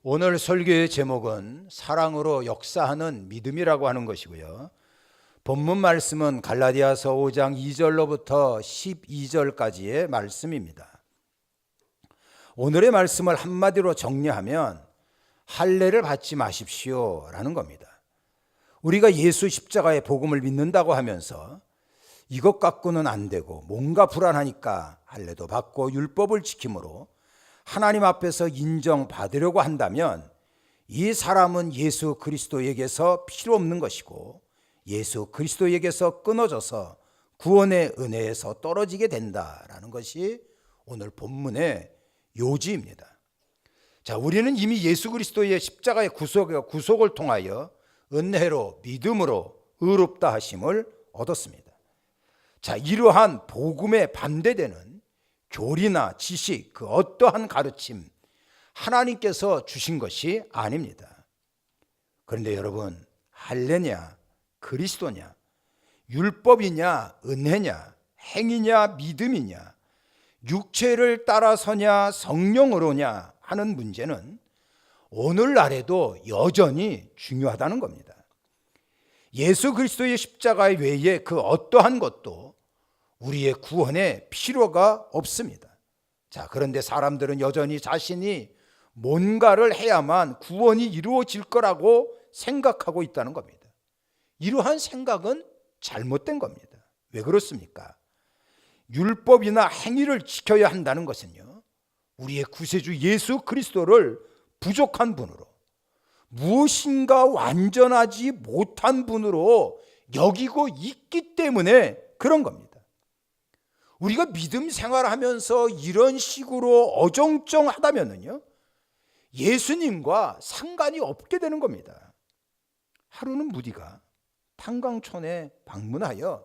오늘 설교의 제목은 사랑으로 역사하는 믿음이라고 하는 것이고요. 본문 말씀은 갈라디아서 5장 2절로부터 12절까지의 말씀입니다. 오늘의 말씀을 한마디로 정리하면 할례를 받지 마십시오 라는 겁니다. 우리가 예수 십자가의 복음을 믿는다고 하면서 이것 갖고는 안 되고 뭔가 불안하니까 할례도 받고 율법을 지킴으로 하나님 앞에서 인정받으려고 한다면 이 사람은 예수 그리스도에게서 필요 없는 것이고 예수 그리스도에게서 끊어져서 구원의 은혜에서 떨어지게 된다라는 것이 오늘 본문의 요지입니다. 자, 우리는 이미 예수 그리스도의 십자가의 구속을 통하여 은혜로 믿음으로 의롭다 하심을 얻었습니다. 자, 이러한 복음에 반대되는 교리나 지식, 그 어떠한 가르침 하나님께서 주신 것이 아닙니다. 그런데 여러분, 할례냐 그리스도냐, 율법이냐 은혜냐, 행위냐 믿음이냐, 육체를 따라서냐 성령으로냐 하는 문제는 오늘날에도 여전히 중요하다는 겁니다. 예수 그리스도의 십자가 외에 그 어떠한 것도 우리의 구원에 필요가 없습니다. 자, 그런데 사람들은 여전히 자신이 뭔가를 해야만 구원이 이루어질 거라고 생각하고 있다는 겁니다. 이러한 생각은 잘못된 겁니다. 왜 그렇습니까? 율법이나 행위를 지켜야 한다는 것은요, 우리의 구세주 예수 그리스도를 부족한 분으로, 무엇인가 완전하지 못한 분으로 여기고 있기 때문에 그런 겁니다. 우리가 믿음 생활하면서 이런 식으로 어정쩡하다면요, 예수님과 상관이 없게 되는 겁니다. 하루는 무디가 탄광촌에 방문하여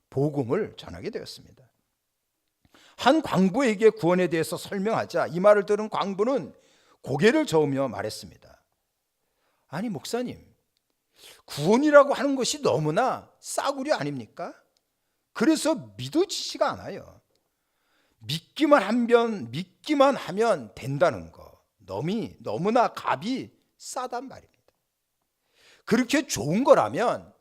복음을 전하게 되었습니다. 한 광부에게 구원에 대해서 설명하자 이 말을 들은 광부는 고개를 저으며 말했습니다. 아니 목사님, 구원이라고 하는 것이 너무나 싸구려 아닙니까? 그래서 믿어지지가 않아요. 믿기만 하면 된다는 거 너무나 값이 싸단 말입니다. 그렇게 좋은 거라면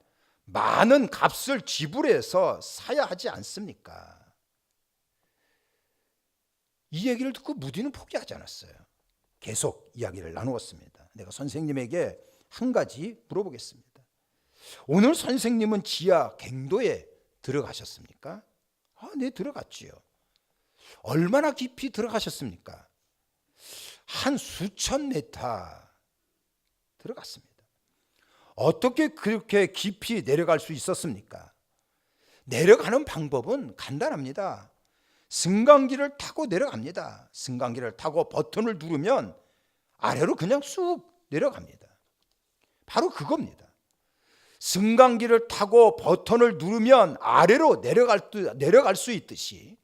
많은 값을 지불해서 사야 하지 않습니까? 이 얘기를 듣고 무디는 포기하지 않았어요. 계속 이야기를 나누었습니다. 내가 선생님에게 한 가지 물어보겠습니다. 오늘 선생님은 지하 갱도에 들어가셨습니까? 네, 들어갔지요. 얼마나 깊이 들어가셨습니까? 한 수천 메터 들어갔습니다. 어떻게 그렇게 깊이 내려갈 수 있었습니까? 내려가는 방법은 간단합니다. 승강기를 타고 내려갑니다. 승강기를 타고 버튼을 누르면 아래로 그냥 쑥 내려갑니다. 바로 그겁니다. 승강기를 타고 버튼을 누르면 아래로 내려갈 수 있듯이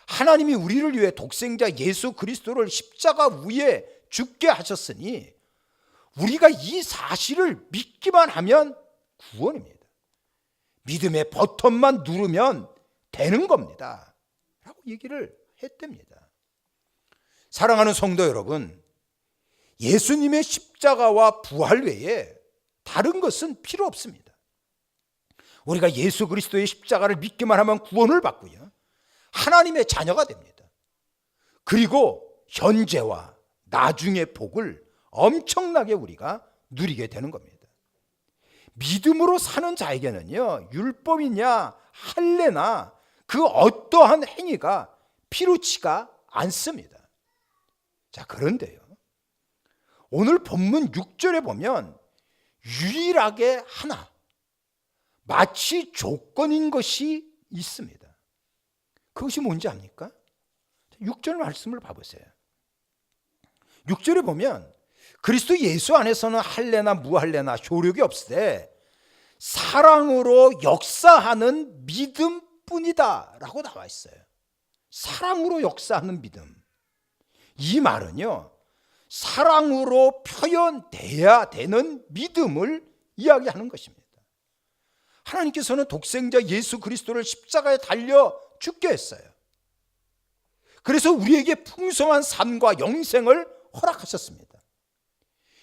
하나님이 우리를 위해 독생자 예수 그리스도를 십자가 위에 죽게 하셨으니 우리가 이 사실을 믿기만 하면 구원입니다. 믿음의 버튼만 누르면 되는 겁니다 라고 얘기를 했답니다. 사랑하는 성도 여러분, 예수님의 십자가와 부활 외에 다른 것은 필요 없습니다. 우리가 예수 그리스도의 십자가를 믿기만 하면 구원을 받고요, 하나님의 자녀가 됩니다. 그리고 현재와 나중의 복을 엄청나게 우리가 누리게 되는 겁니다. 믿음으로 사는 자에게는요, 율법이냐 할례나 그 어떠한 행위가 필요치가 않습니다. 자, 그런데요, 오늘 본문 6절에 보면 유일하게 하나, 마치 조건인 것이 있습니다. 그것이 뭔지 압니까? 6절 말씀을 봐보세요. 6절에 보면 그리스도 예수 안에서는 할례나 무할례나 효력이 없으되 사랑으로 역사하는 믿음뿐이다 라고 나와 있어요. 사랑으로 역사하는 믿음. 이 말은요, 사랑으로 표현돼야 되는 믿음을 이야기하는 것입니다. 하나님께서는 독생자 예수 그리스도를 십자가에 달려 죽게 했어요. 그래서 우리에게 풍성한 삶과 영생을 허락하셨습니다.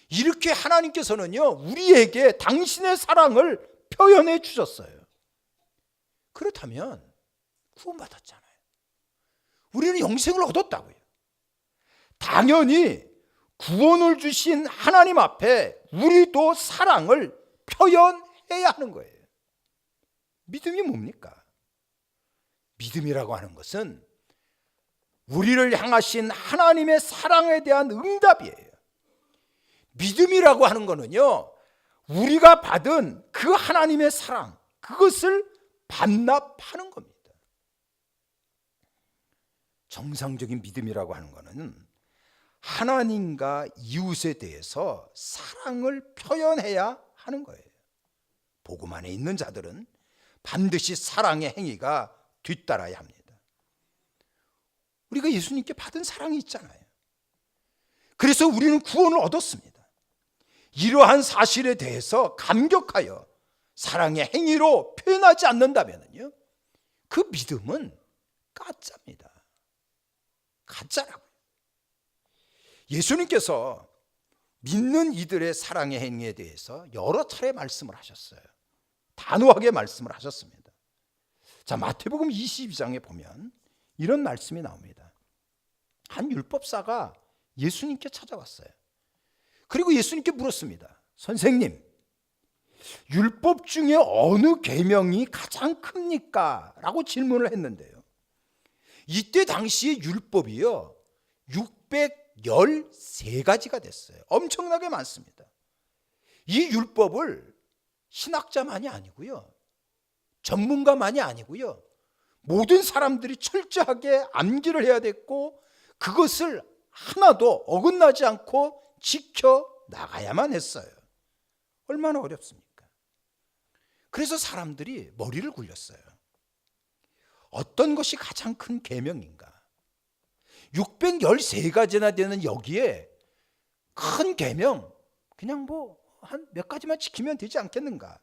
이렇게 하나님께서는요, 우리에게 당신의 사랑을 표현해 주셨어요. 그렇다면 구원받았잖아요. 우리는 영생을 얻었다고요. 당연히 구원을 주신 하나님 앞에 우리도 사랑을 표현해야 하는 거예요. 믿음이 뭡니까? 믿음이라고 하는 것은 우리를 향하신 하나님의 사랑에 대한 응답이에요. 믿음이라고 하는 거는요, 우리가 받은 그 하나님의 사랑, 그것을 반납하는 겁니다. 정상적인 믿음이라고 하는 거는 하나님과 이웃에 대해서 사랑을 표현해야 하는 거예요. 복음 안에 있는 자들은 반드시 사랑의 행위가 뒤따라야 합니다. 우리가 예수님께 받은 사랑이 있잖아요. 그래서 우리는 구원을 얻었습니다. 이러한 사실에 대해서 감격하여 사랑의 행위로 표현하지 않는다면요, 그 믿음은 가짜입니다. 가짜라고요. 예수님께서 믿는 이들의 사랑의 행위에 대해서 여러 차례 말씀을 하셨어요. 단호하게 말씀을 하셨습니다. 자, 마태복음 22장에 보면 이런 말씀이 나옵니다. 한 율법사가 예수님께 찾아왔어요. 그리고 예수님께 물었습니다. 선생님, 율법 중에 어느 계명이 가장 큽니까? 라고 질문을 했는데요, 이때 당시의 율법이요 613가지가 됐어요. 엄청나게 많습니다. 이 율법을 신학자만이 아니고요, 전문가만이 아니고요, 모든 사람들이 철저하게 암기를 해야 됐고, 그것을 하나도 어긋나지 않고 지켜나가야만 했어요. 얼마나 어렵습니까? 그래서 사람들이 머리를 굴렸어요. 어떤 것이 가장 큰 계명인가? 613가지나 되는 여기에 큰 계명, 그냥 한 몇 가지만 지키면 되지 않겠는가?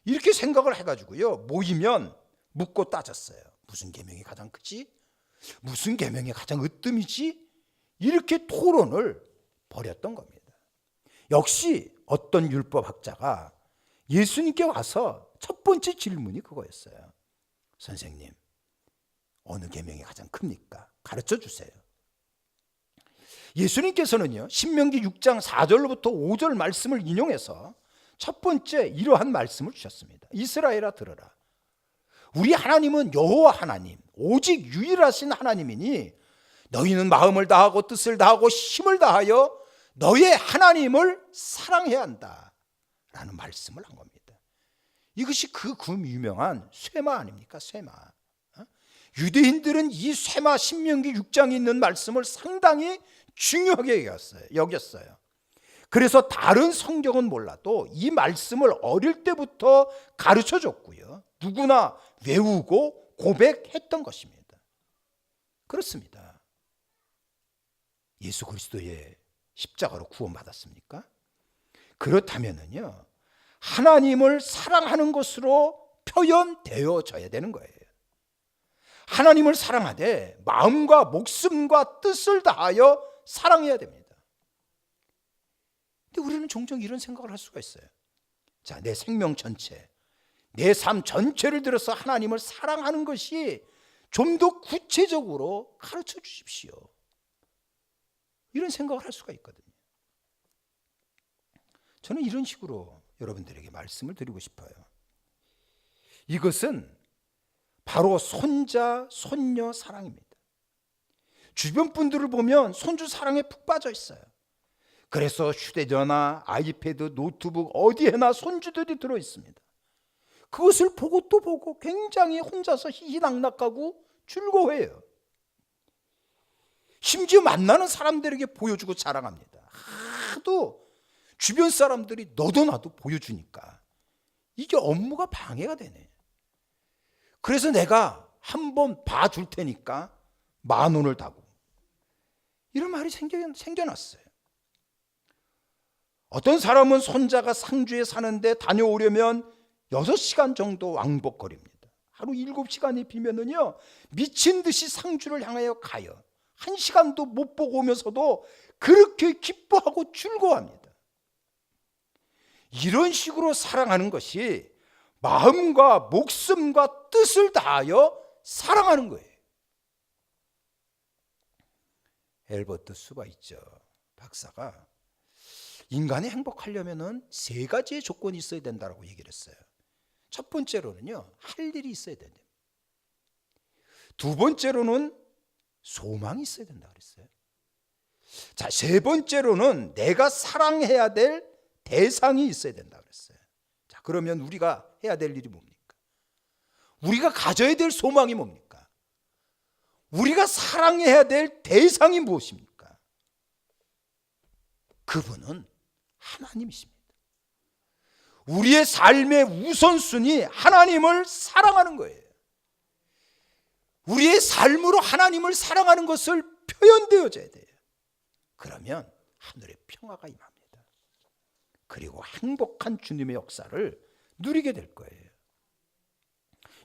이렇게 생각을 해가지고요, 모이면 묻고 따졌어요. 무슨 계명이 가장 크지? 무슨 계명이 가장 으뜸이지? 이렇게 토론을 벌였던 겁니다. 역시 어떤 율법학자가 예수님께 와서 첫 번째 질문이 그거였어요. 선생님, 어느 계명이 가장 큽니까? 가르쳐 주세요. 예수님께서는요, 신명기 6장 4절로부터 5절 말씀을 인용해서 첫 번째 이러한 말씀을 주셨습니다. 이스라엘아 들으라. 우리 하나님은 여호와 하나님, 오직 유일하신 하나님이니 너희는 마음을 다하고 뜻을 다하고 힘을 다하여 너의 하나님을 사랑해야 한다 라는 말씀을 한 겁니다. 이것이 그 유명한 쇠마 아닙니까? 쇠마. 유대인들은 이 쇠마 신명기 6장에 있는 말씀을 상당히 중요하게 여겼어요. 그래서 다른 성경은 몰라도 이 말씀을 어릴 때부터 가르쳐 줬고요, 누구나 외우고 고백했던 것입니다. 그렇습니다. 예수 그리스도의 십자가로 구원받았습니까? 그렇다면요, 하나님을 사랑하는 것으로 표현되어져야 되는 거예요. 하나님을 사랑하되 마음과 목숨과 뜻을 다하여 사랑해야 됩니다. 근데 우리는 종종 이런 생각을 할 수가 있어요. 자, 내 생명 전체, 내 삶 전체를 들어서 하나님을 사랑하는 것이 좀 더 구체적으로 가르쳐 주십시오. 이런 생각을 할 수가 있거든요. 저는 이런 식으로 여러분들에게 말씀을 드리고 싶어요. 이것은 바로 손자, 손녀 사랑입니다. 주변 분들을 보면 손주 사랑에 푹 빠져 있어요. 그래서 휴대전화, 아이패드, 노트북 어디에나 손주들이 들어 있습니다. 그것을 보고 또 보고 굉장히 혼자서 희희낙낙하고 즐거워해요. 심지어 만나는 사람들에게 보여주고 자랑합니다. 하도 주변 사람들이 너도 나도 보여주니까 이게 업무가 방해가 되네. 그래서 내가 한번 봐줄 테니까 10,000원을 다고, 이런 말이 생겨났어요. 어떤 사람은 손자가 상주에 사는데 다녀오려면 6시간 정도 왕복거리입니다. 하루 7시간이 비면은요, 미친 듯이 상주를 향하여 가요. 1시간도 못 보고 오면서도 그렇게 기뻐하고 즐거워합니다. 이런 식으로 사랑하는 것이 마음과 목숨과 뜻을 다하여 사랑하는 거예요. 엘버트 수바 있죠, 박사가 인간이 행복하려면은 세 가지의 조건이 있어야 된다고 얘기를 했어요. 첫 번째로는요, 할 일이 있어야 된다. 두 번째로는 소망이 있어야 된다 그랬어요. 자, 세 번째로는 내가 사랑해야 될 대상이 있어야 된다 그랬어요. 자, 그러면 우리가 해야 될 일이 뭡니까? 우리가 가져야 될 소망이 뭡니까? 우리가 사랑해야 될 대상이 무엇입니까? 그분은 하나님이십니다. 우리의 삶의 우선순위 하나님을 사랑하는 거예요. 우리의 삶으로 하나님을 사랑하는 것을 표현되어져야 돼요. 그러면 하늘의 평화가 임합니다. 그리고 행복한 주님의 역사를 누리게 될 거예요.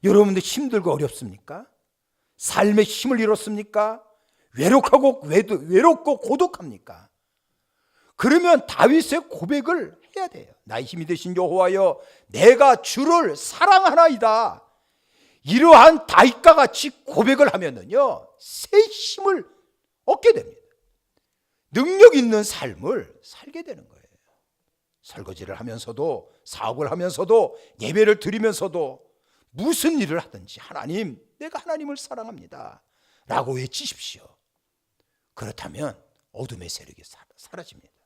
여러분들 힘들고 어렵습니까? 삶의 힘을 잃었습니까? 외롭고 고독합니까? 그러면 다윗의 고백을 해야 돼요. 나의 힘이 되신 여호와여, 내가 주를 사랑하나이다. 이러한 다윗과 같이 고백을 하면은요, 새 힘을 얻게 됩니다. 능력 있는 삶을 살게 되는 거예요. 설거지를 하면서도, 사업을 하면서도, 예배를 드리면서도 무슨 일을 하든지 하나님, 내가 하나님을 사랑합니다 라고 외치십시오. 그렇다면 어둠의 세력이 사라집니다.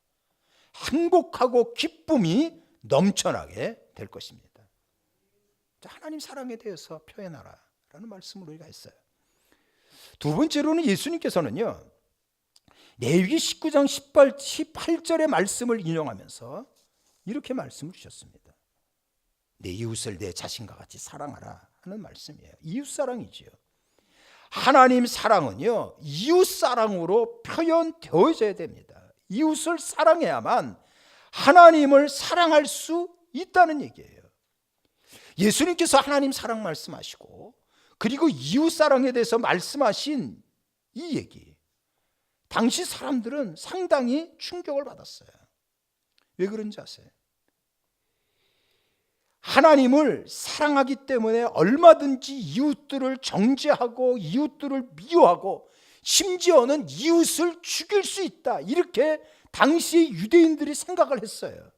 행복하고 기쁨이 넘쳐나게 될 것입니다. 하나님 사랑에 대해서 표현하라 라는 말씀을 우리가 했어요. 두 번째로는 예수님께서는요, 레위기 19장 18절의 말씀을 인용하면서 이렇게 말씀을 주셨습니다. 내 이웃을 내 자신과 같이 사랑하라 하는 말씀이에요. 이웃사랑이지요. 하나님 사랑은요, 이웃사랑으로 표현되어져야 됩니다. 이웃을 사랑해야만 하나님을 사랑할 수 있다는 얘기예요. 예수님께서 하나님 사랑 말씀하시고 그리고 이웃사랑에 대해서 말씀하신 이 얘기, 당시 사람들은 상당히 충격을 받았어요. 왜 그런지 아세요? 하나님을 사랑하기 때문에 얼마든지 이웃들을 정죄하고 이웃들을 미워하고 심지어는 이웃을 죽일 수 있다, 이렇게 당시 유대인들이 생각을 했어요.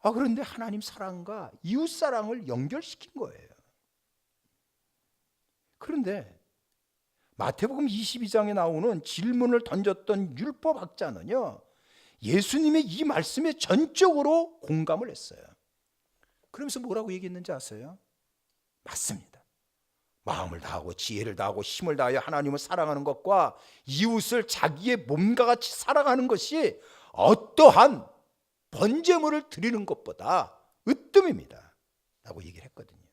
그런데 하나님 사랑과 이웃 사랑을 연결시킨 거예요. 그런데 마태복음 22장에 나오는 질문을 던졌던 율법학자는요, 예수님의 이 말씀에 전적으로 공감을 했어요. 그러면서 뭐라고 얘기했는지 아세요? 맞습니다. 마음을 다하고 지혜를 다하고 힘을 다하여 하나님을 사랑하는 것과 이웃을 자기의 몸과 같이 사랑하는 것이 어떠한 번제물을 드리는 것보다 으뜸입니다 라고 얘기를 했거든요.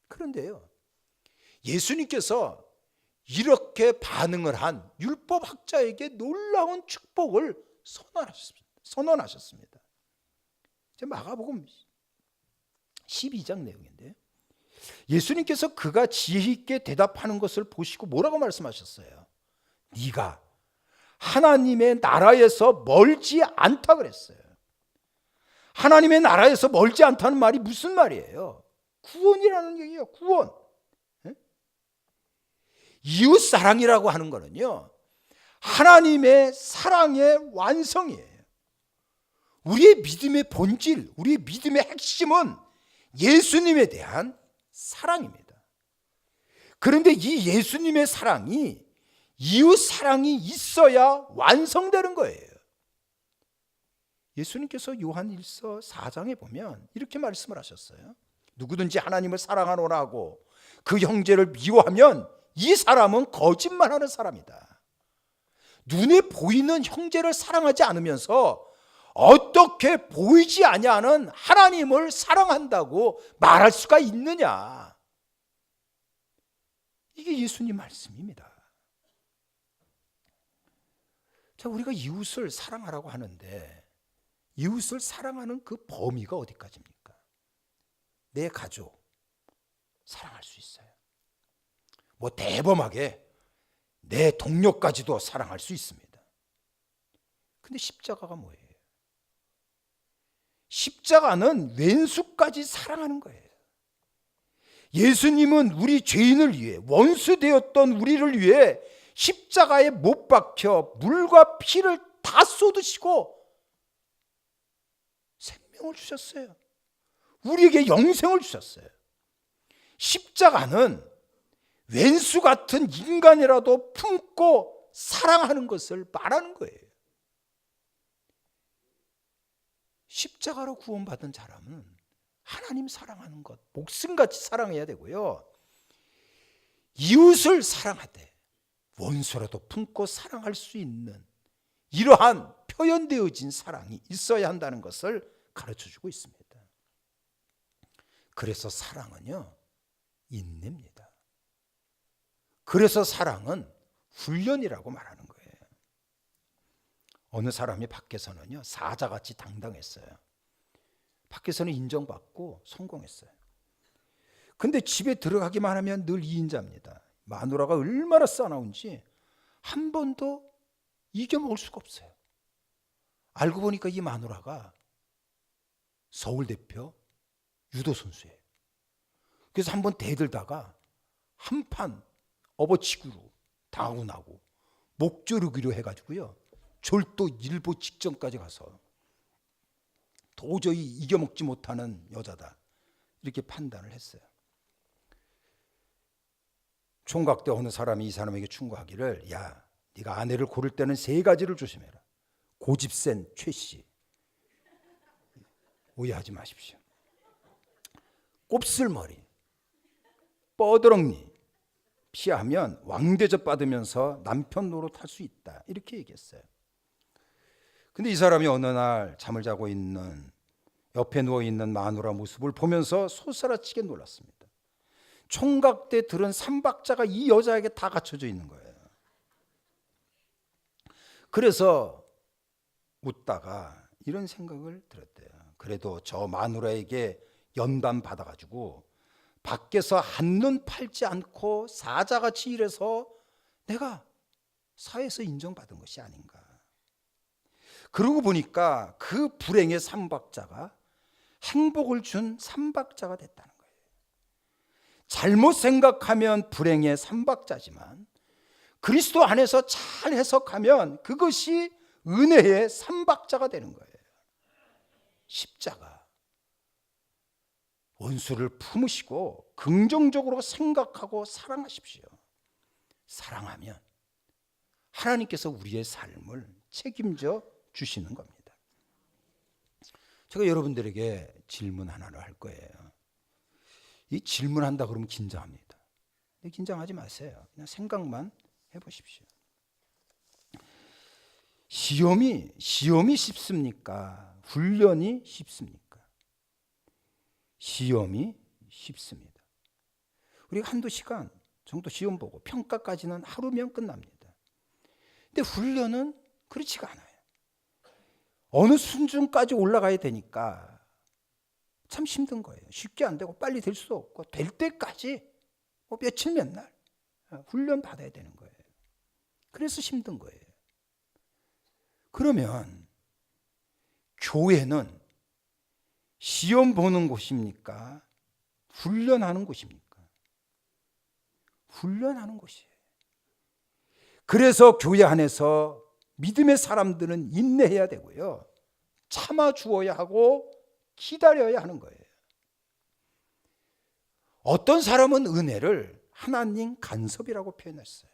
그런데요, 예수님께서 이렇게 반응을 한 율법학자에게 놀라운 축복을 선언하셨습니다. 마가복음 12장 내용인데, 예수님께서 그가 지혜 있게 대답하는 것을 보시고 뭐라고 말씀하셨어요? 네가 하나님의 나라에서 멀지 않다 그랬어요. 하나님의 나라에서 멀지 않다는 말이 무슨 말이에요? 구원이라는 얘기예요. 구원. 이웃 사랑이라고 하는 거는요, 하나님의 사랑의 완성이에요. 우리의 믿음의 본질, 우리의 믿음의 핵심은 예수님에 대한 사랑입니다. 그런데 이 예수님의 사랑이 이웃 사랑이 있어야 완성되는 거예요. 예수님께서 요한 1서 4장에 보면 이렇게 말씀을 하셨어요. 누구든지 하나님을 사랑하노라 하고 그 형제를 미워하면 이 사람은 거짓말하는 사람이다. 눈에 보이는 형제를 사랑하지 않으면서 어떻게 보이지 아니하는 하나님을 사랑한다고 말할 수가 있느냐? 이게 예수님 말씀입니다. 자, 우리가 이웃을 사랑하라고 하는데 이웃을 사랑하는 그 범위가 어디까지입니까? 내 가족 사랑할 수 있어요. 뭐 대범하게 내 동료까지도 사랑할 수 있습니다. 근데 십자가가 뭐예요? 십자가는 왼수까지 사랑하는 거예요. 예수님은 우리 죄인을 위해, 원수 되었던 우리를 위해 십자가에 못 박혀 물과 피를 다 쏟으시고 생명을 주셨어요. 우리에게 영생을 주셨어요. 십자가는 왼수 같은 인간이라도 품고 사랑하는 것을 말하는 거예요. 십자가로 구원받은 사람은 하나님 사랑하는 것, 목숨같이 사랑해야 되고요. 이웃을 사랑하되 원수라도 품고 사랑할 수 있는 이러한 표현되어진 사랑이 있어야 한다는 것을 가르쳐주고 있습니다. 그래서 사랑은요, 인내입니다. 그래서 사랑은 훈련이라고 말하는 거예요. 어느 사람이 밖에서는요, 사자같이 당당했어요. 밖에서는 인정받고 성공했어요. 근데 집에 들어가기만 하면 늘 2인자입니다. 마누라가 얼마나 싸나운지 한 번도 이겨먹을 수가 없어요. 알고 보니까 이 마누라가 서울대표 유도 선수예요. 그래서 한번 대들다가 한판 업어치기로 당하고 나고 목조르기로 해가지고요, 절도 일보 직전까지 가서 도저히 이겨먹지 못하는 여자다, 이렇게 판단을 했어요. 총각 때 어느 사람이 이 사람에게 충고하기를, 야, 네가 아내를 고를 때는 3가지를 조심해라. 고집센 최씨, 오해하지 마십시오. 곱슬머리, 뻐드렁니 피하면 왕대접 받으면서 남편 노릇할 수 있다, 이렇게 얘기했어요. 근데 이 사람이 어느 날 잠을 자고 있는, 옆에 누워있는 마누라 모습을 보면서 소스라치게 놀랐습니다. 총각 때 들은 3박자가 이 여자에게 다 갖춰져 있는 거예요. 그래서 웃다가 이런 생각을 들었대요. 그래도 저 마누라에게 연단 받아가지고 밖에서 한눈 팔지 않고 사자같이 일해서 내가 사회에서 인정받은 것이 아닌가. 그러고 보니까 그 불행의 3박자가 행복을 준 3박자가 됐다는 거예요. 잘못 생각하면 불행의 3박자지만 그리스도 안에서 잘 해석하면 그것이 은혜의 3박자가 되는 거예요. 십자가, 원수를 품으시고 긍정적으로 생각하고 사랑하십시오. 사랑하면 하나님께서 우리의 삶을 책임져 주시는 겁니다. 제가 여러분들에게 질문 하나를 할 거예요. 이 질문한다 그러면 긴장합니다. 긴장하지 마세요. 그냥 생각만 해보십시오. 시험이 쉽습니까? 훈련이 쉽습니까? 시험이 쉽습니다. 우리가 한두 시간 정도 시험 보고 평가까지는 하루면 끝납니다. 근데 훈련은 그렇지가 않아요. 어느 수준까지 올라가야 되니까 참 힘든 거예요. 쉽게 안 되고 빨리 될 수도 없고, 될 때까지 며칠 몇 날 훈련 받아야 되는 거예요. 그래서 힘든 거예요. 그러면 교회는 시험 보는 곳입니까? 훈련하는 곳입니까? 훈련하는 곳이에요. 그래서 교회 안에서 믿음의 사람들은 인내해야 되고요, 참아 주어야 하고 기다려야 하는 거예요. 어떤 사람은 은혜를 하나님 간섭이라고 표현했어요.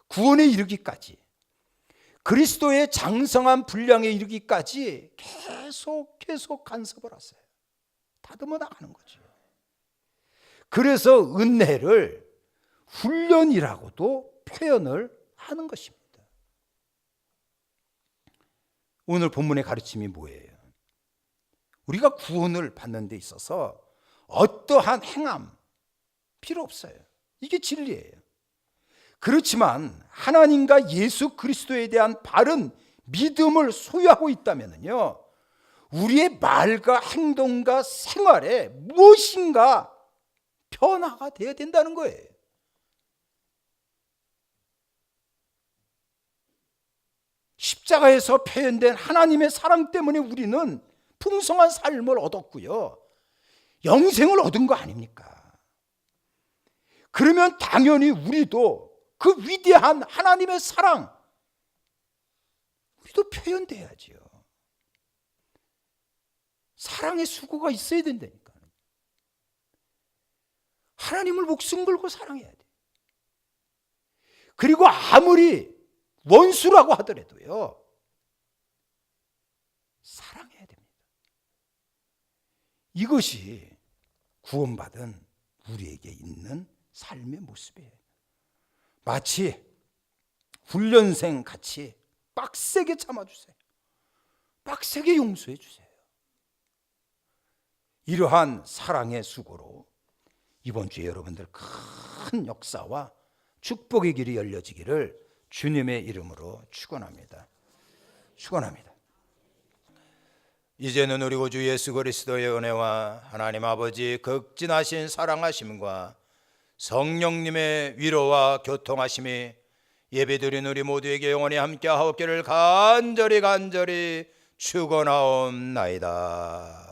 구원에 이르기까지, 그리스도의 장성한 분량에 이르기까지 계속 간섭을 하세요. 다듬어 나가는 거죠. 그래서 은혜를 훈련이라고도 표현을 하는 것입니다. 오늘 본문의 가르침이 뭐예요? 우리가 구원을 받는 데 있어서 어떠한 행함 필요 없어요. 이게 진리예요. 그렇지만 하나님과 예수 그리스도에 대한 바른 믿음을 소유하고 있다면요, 우리의 말과 행동과 생활에 무엇인가 변화가 되어야 된다는 거예요. 십자가에서 표현된 하나님의 사랑 때문에 우리는 풍성한 삶을 얻었고요, 영생을 얻은 거 아닙니까? 그러면 당연히 우리도 그 위대한 하나님의 사랑, 우리도 표현돼야지요. 사랑의 수고가 있어야 된다니까. 하나님을 목숨 걸고 사랑해야 돼. 그리고 아무리 원수라고 하더라도요, 사랑해야 됩니다. 이것이 구원받은 우리에게 있는 삶의 모습이에요. 마치 훈련생 같이 빡세게 참아주세요. 빡세게 용서해 주세요. 이러한 사랑의 수고로 이번 주에 여러분들 큰 역사와 축복의 길이 열려지기를 주님의 이름으로 축원합니다. 축원합니다. 이제는 우리 구주 예수 그리스도의 은혜와 하나님 아버지 극진하신 사랑하심과 성령님의 위로와 교통하심이 예배드린 우리 모두에게 영원히 함께하옵기를 간절히 축원하옵나이다.